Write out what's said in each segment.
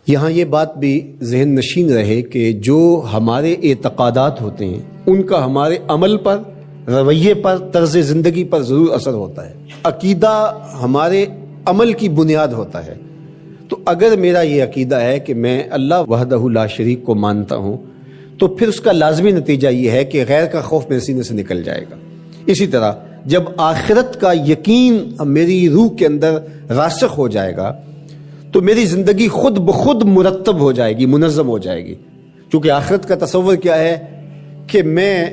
یہاں یہ بات بھی ذہن نشین رہے کہ جو ہمارے اعتقادات ہوتے ہیں ان کا ہمارے عمل پر، رویے پر، طرز زندگی پر ضرور اثر ہوتا ہے۔ عقیدہ ہمارے عمل کی بنیاد ہوتا ہے۔ تو اگر میرا یہ عقیدہ ہے کہ میں اللہ وحدہ لا شریک کو مانتا ہوں تو پھر اس کا لازمی نتیجہ یہ ہے کہ غیر کا خوف میرے سینے سے نکل جائے گا۔ اسی طرح جب آخرت کا یقین میری روح کے اندر راسخ ہو جائے گا تو میری زندگی خود بخود مرتب ہو جائے گی، منظم ہو جائے گی۔ کیونکہ آخرت کا تصور کیا ہے کہ میں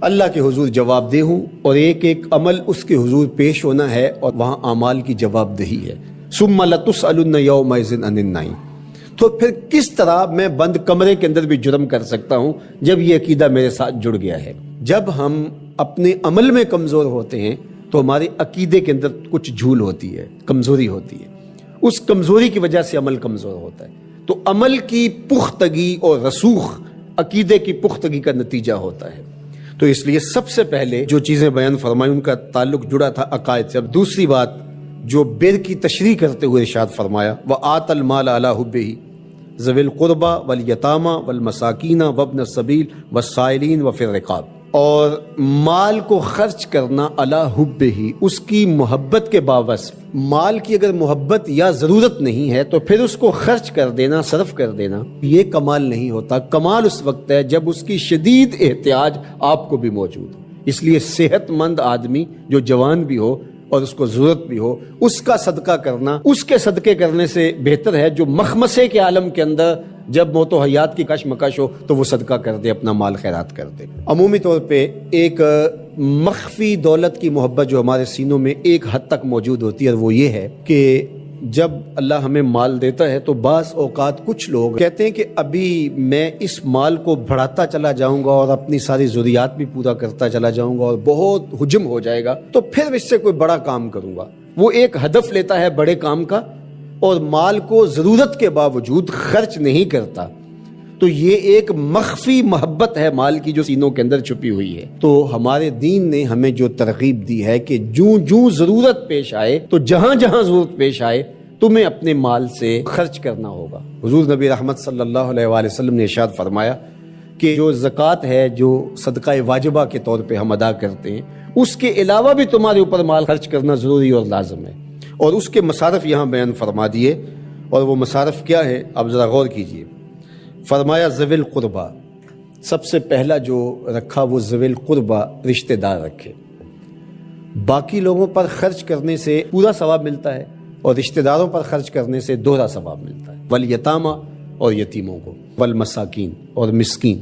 اللہ کے حضور جواب دہ ہوں اور ایک ایک عمل اس کے حضور پیش ہونا ہے اور وہاں اعمال کی جواب دہی ہے۔ ثم لتسألن یومئذ عن النعیم۔ تو پھر کس طرح میں بند کمرے کے اندر بھی جرم کر سکتا ہوں جب یہ عقیدہ میرے ساتھ جڑ گیا ہے؟ جب ہم اپنے عمل میں کمزور ہوتے ہیں تو ہمارے عقیدے کے اندر کچھ جھول ہوتی ہے، کمزوری ہوتی ہے۔ اس کمزوری کی وجہ سے عمل کمزور ہوتا ہے۔ تو عمل کی پختگی اور رسوخ عقیدے کی پختگی کا نتیجہ ہوتا ہے۔ تو اس لیے سب سے پہلے جو چیزیں بیان فرمائی ان کا تعلق جڑا تھا عقائد سے۔ اب دوسری بات جو بر کی تشریح کرتے ہوئے ارشاد فرمایا وَآتَ الْمَالَ عَلَىٰ حُبِّهِ ذَوِي الْقُرْبَىٰ وَالْيَتَامَىٰ وَالْمَسَاكِينَ وَابْنَ السَّبِيلِ وَالسَّائِلِينَ وَفِي الرِّقَابِ، اور مال کو خرچ کرنا علی حبہ، اس کی محبت کے باوجود۔ مال کی اگر محبت یا ضرورت نہیں ہے تو پھر اس کو خرچ کر دینا، صرف کر دینا، یہ کمال نہیں ہوتا۔ کمال اس وقت ہے جب اس کی شدید احتیاج آپ کو بھی موجود ہو۔ اس لیے صحت مند آدمی جو جوان بھی ہو اور اس کو ضرورت بھی ہو، اس کا صدقہ کرنا اس کے صدقے کرنے سے بہتر ہے جو مخمسے کے عالم کے اندر جب موت و حیات کی کشمکش ہو تو وہ صدقہ کر دے، اپنا مال خیرات کر دے۔ عمومی طور پہ ایک مخفی دولت کی محبت جو ہمارے سینوں میں ایک حد تک موجود ہوتی ہے، اور وہ یہ ہے کہ جب اللہ ہمیں مال دیتا ہے تو بعض اوقات کچھ لوگ کہتے ہیں کہ ابھی میں اس مال کو بڑھاتا چلا جاؤں گا اور اپنی ساری ضروریات بھی پورا کرتا چلا جاؤں گا اور بہت حجم ہو جائے گا تو پھر اس سے کوئی بڑا کام کروں گا۔ وہ ایک ہدف لیتا ہے بڑے کام کا اور مال کو ضرورت کے باوجود خرچ نہیں کرتا۔ تو یہ ایک مخفی محبت ہے مال کی جو سینوں کے اندر چھپی ہوئی ہے۔ تو ہمارے دین نے ہمیں جو ترغیب دی ہے کہ جوں ضرورت پیش آئے تو جہاں جہاں ضرورت پیش آئے تمہیں اپنے مال سے خرچ کرنا ہوگا۔ حضور نبی رحمت صلی اللہ علیہ وآلہ وسلم نے ارشاد فرمایا کہ جو زکوٰۃ ہے، جو صدقہ واجبہ کے طور پہ ہم ادا کرتے ہیں، اس کے علاوہ بھی تمہارے اوپر مال خرچ کرنا ضروری اور لازم ہے۔ اور اس کے مصارف یہاں بیان فرما دیے، اور وہ مصارف کیا ہے آپ ذرا غور کیجئے۔ فرمایا ذوی القربہ، سب سے پہلا جو رکھا وہ ذوی القربہ، رشتہ دار رکھے۔ باقی لوگوں پر خرچ کرنے سے پورا ثواب ملتا ہے اور رشتہ داروں پر خرچ کرنے سے دوہرا ثواب ملتا ہے۔ والیتامہ، اور یتیموں کو، والمساکین، اور مسکین۔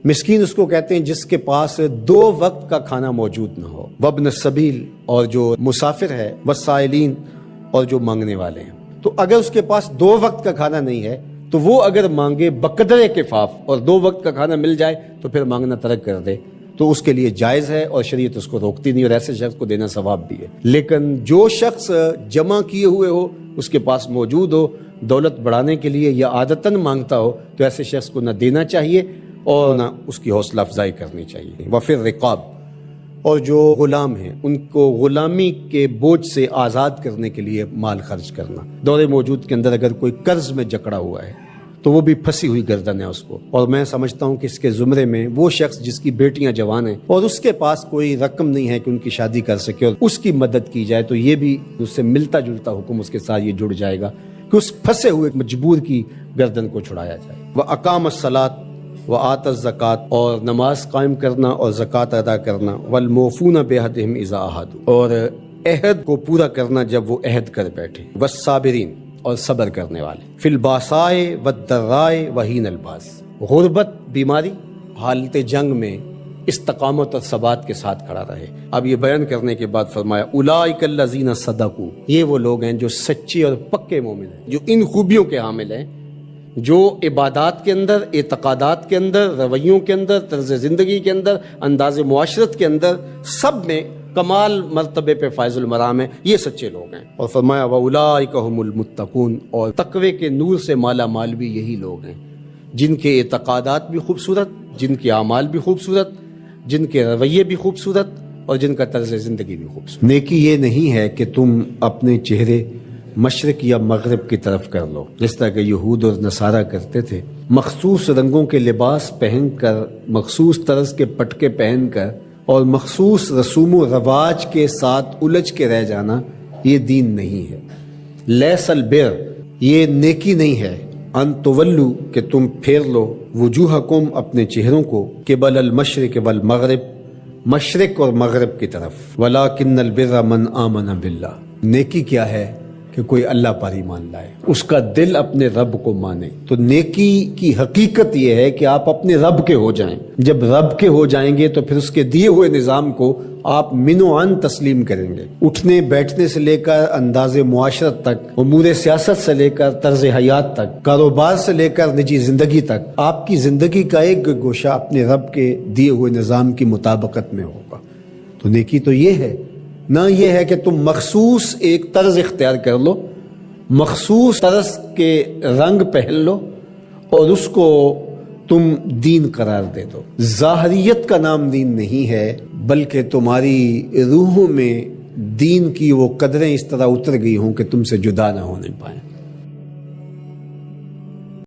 مسکین اس کو کہتے ہیں جس کے پاس 2 وقت کا کھانا موجود نہ ہو۔ وابن السبیل، اور جو مسافر ہے، والسائلین، اور جو مانگنے والے ہیں۔ تو اگر اس کے پاس 2 وقت کا کھانا نہیں ہے تو وہ اگر مانگے بقدر کفاف اور 2 وقت کا کھانا مل جائے تو پھر مانگنا ترک کر دے تو اس کے لیے جائز ہے اور شریعت اس کو روکتی نہیں، اور ایسے شخص کو دینا ثواب بھی ہے۔ لیکن جو شخص جمع کیے ہوئے ہو، اس کے پاس موجود ہو، دولت بڑھانے کے لیے یا عادتاً مانگتا ہو، تو ایسے شخص کو نہ دینا چاہیے اور نہ اس کی حوصلہ افزائی کرنی چاہیے۔ وفی الرقاب، اور جو غلام ہیں ان کو غلامی کے بوجھ سے آزاد کرنے کے لیے مال خرچ کرنا۔ دور موجود کے اندر اگر کوئی قرض میں جکڑا ہوا ہے تو وہ بھی پھنسی ہوئی گردن ہے اس کو، اور میں سمجھتا ہوں کہ اس کے زمرے میں وہ شخص جس کی بیٹیاں جوان ہیں اور اس کے پاس کوئی رقم نہیں ہے کہ ان کی شادی کر سکے اور اس کی مدد کی جائے، تو یہ بھی اس سے ملتا جلتا حکم اس کے ساتھ یہ جڑ جائے گا کہ اس پھنسے ہوئے مجبور کی گردن کو چھڑایا جائے۔ وَأَقَامَ الصَّلَاةَ وَآتَ الزَّكَاةَ، اور نماز قائم کرنا اور زکوٰۃ ادا کرنا۔ وَالْمُوفُونَ بِعَهْدِهِمْ إِذَا عَاهَدُوا، اور عہد کو پورا کرنا جب وہ عہد کر بیٹھے۔ وَالصَّابِرِينَ، اور صبر کرنے والے۔ فِي الْبَأْسَاءِ وَالضَّرَّاءِ وَحِينَ الْبَأْسِ، غربت، بیماری، حالت جنگ میں استقامت اور ثبات کے ساتھ کھڑا رہے۔ اب یہ بیان کرنے کے بعد فرمایا اولئک الذین صدقوا، یہ وہ لوگ ہیں جو سچے اور پکے مومن ہیں، جو ان خوبیوں کے حامل ہیں، جو عبادات کے اندر، اعتقادات کے اندر، رویوں کے اندر، طرز زندگی کے اندر، انداز معاشرت کے اندر، سب میں کمال مرتبے پہ فائز المرام ہیں، یہ سچے لوگ ہیں۔ اور فرمایا وَأُولَئِكَ هُمُ الْمُتَّقُونَ، اور تقوی کے نور سے مالا مال بھی یہی لوگ ہیں جن کے اعتقادات بھی خوبصورت، جن کے اعمال بھی خوبصورت، جن کے رویے بھی خوبصورت، اور جن کا طرز زندگی بھی خوبصورت۔ نیکی یہ نہیں ہے کہ تم اپنے چہرے مشرق یا مغرب کی طرف کر لو، جس طرح کہ یہود اور نصارہ کرتے تھے۔ مخصوص رنگوں کے لباس پہن کر، مخصوص طرز کے پٹکے پہن کر اور مخصوص رسوم و رواج کے ساتھ الجھ کے رہ جانا یہ دین نہیں ہے۔ لیس البر، یہ نیکی نہیں ہے، ان تولو، کہ تم پھیر لو، وجوہکم، اپنے چہروں کو، قبل المشرق والمغرب، مشرق اور مغرب کی طرف، ولکن البر من آمن باللہ، نیکی کیا ہے کہ کوئی اللہ پر ایمان لائے، اس کا دل اپنے رب کو مانے۔ تو نیکی کی حقیقت یہ ہے کہ آپ اپنے رب کے ہو جائیں۔ جب رب کے ہو جائیں گے تو پھر اس کے دیے ہوئے نظام کو آپ من و عن تسلیم کریں گے۔ اٹھنے بیٹھنے سے لے کر انداز معاشرت تک، امور سیاست سے لے کر طرز حیات تک، کاروبار سے لے کر نجی زندگی تک، آپ کی زندگی کا ایک گوشہ اپنے رب کے دیے ہوئے نظام کی مطابقت میں ہوگا۔ تو نیکی تو یہ ہے، نہ یہ ہے کہ تم مخصوص ایک طرز اختیار کر لو، مخصوص طرز کے رنگ پہن لو اور اس کو تم دین قرار دے دو۔ ظاہریت کا نام دین نہیں ہے، بلکہ تمہاری روحوں میں دین کی وہ قدریں اس طرح اتر گئی ہوں کہ تم سے جدا نہ ہونے پائیں۔